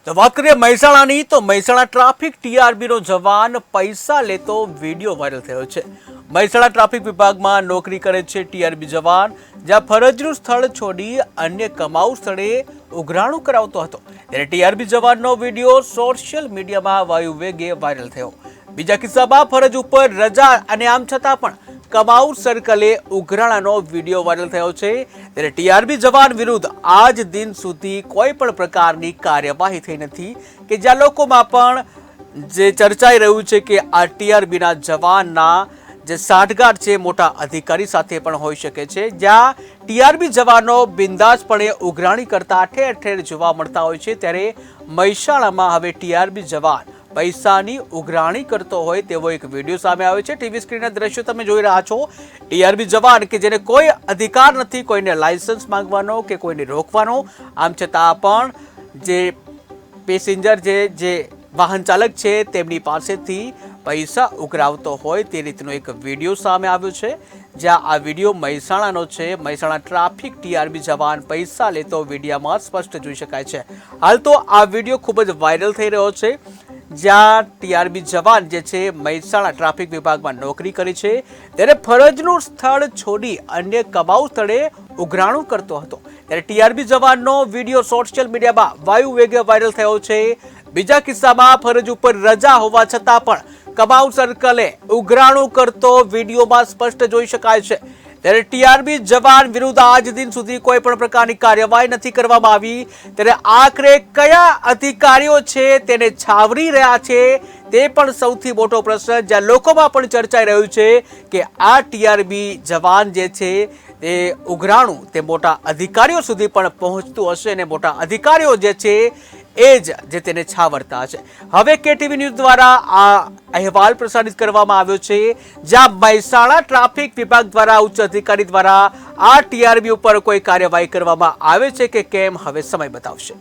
તો વાત કરીએ મહેસાણાની તો મહેસાણા ટ્રાફિક ટીઆરબીનો જવાન પૈસા લેતો વિડીયો વાયરલ થયો છે। મહેસાણા ટ્રાફિક વિભાગમાં નોકરી કરે છે ટીઆરબી જવાન, જ્યાં ફરજનું સ્થળ છોડી અન્ય કમાઉ સ્થળે ઉઘરાણું કરાવતો હતો ત્યારે ટીઆરબી જવાનનો વિડીયો સોશિયલ મીડિયામાં વાયુ વેગે વાયરલ થયો। બીજા કિસ્સામાં ફરજ ઉપર રજા અને આમ છતાં પણ કમાઉ સર્કલે ઉઘરાણાનો વિડીયો વાયરલ થયો છે ત્યારે ટીઆરબી જવાન વિરુદ્ધ આજ દિન સુધી કોઈ પણ પ્રકારની કાર્યવાહી થઈ નથી કે જ્યાં લોકોમાં પણ જે ચર્ચાઈ રહ્યું છે કે આ ટીઆરબીના જવાનના જે સાઠગાંઠ છે મોટા અધિકારી સાથે પણ હોઈ શકે છે, જ્યાં ટીઆરબી જવાનો બિંદાસપણે ઉઘરાણી કરતા ઠેર ઠેર જોવા મળતા હોય છે ત્યારે મહેસાણામાં હવે ટીઆરબી જવાન પૈસાની ઉઘરાણી કરતો હોય તેવો એક વિડીયો સામે આવ્યો છે। ટીવી સ્ક્રીનના દ્રશ્યો તમે જોઈ રહ્યા છો। ટીઆરબી જવાન કે જેને કોઈ અધિકાર નથી કોઈને લાયસન્સ માંગવાનો કે કોઈને રોકવાનો, આમ છતાં પણ જે પેસેન્જર જે વાહન ચાલક છે તેમની પાસેથી પૈસા ઉઘરાવતો હોય તે રીતનો એક વિડીયો સામે આવ્યો છે, જ્યાં આ વિડીયો મહેસાણાનો છે। મહેસાણા ટ્રાફિક ટીઆરબી જવાન પૈસા લેતો વિડીયોમાં સ્પષ્ટ જોઈ શકાય છે। હાલ તો આ વિડીયો ખૂબ જ વાયરલ થઈ રહ્યો છે, જ્યાં ટીઆરબી જવાન જે છે મહેસાણા ટ્રાફિક વિભાગમાં નોકરી કરી છે ત્યારે ફરજનું સ્થળ છોડી અન્ય કમાઉ સ્થળે ઉઘરાણું કરતો હતો ત્યારે ટીઆરબી જવાનનો વિડીયો સોશિયલ મીડિયામાં વાયુ વેગે વાયરલ થયો છે। બીજા કિસ્સામાં ફરજ ઉપર રજા હોવા છતાં પણ કમાઉ સર્કલે ઉઘરાણું કરતો વિડીયોમાં સ્પષ્ટ જોઈ શકાય છે ત્યારે ટીઆરબી જવાન વિરુદ્ધ આજ દિન સુધી કોઈ પણ પ્રકારની કાર્યવાહી નથી કરવામાં આવી ત્યારે આખરે કયા અધિકારીઓ છે તેને છાવરી રહ્યા છે તે પણ સૌથી મોટો પ્રશ્ન, જ્યાં લોકોમાં પણ ચર્ચાઈ રહ્યું છે કે આ ટીઆરબી જવાન જે છે તે ઉઘરાણું તે મોટા અધિકારીઓ સુધી પણ પહોંચતું હશે અને મોટા અધિકારીઓ જે છે એ જ તેને છાવરતા હશે। હવે કેટીવી ન્યૂઝ દ્વારા આ અહેવાલ પ્રસારિત કરવામાં આવ્યો છે, જ્યાં મહેસાણા ટ્રાફિક વિભાગ દ્વારા ઉચ્ચ અધિકારી દ્વારા આ ટીઆરબી ઉપર કોઈ કાર્યવાહી કરવામાં આવે છે કે કેમ હવે સમય બતાવશે।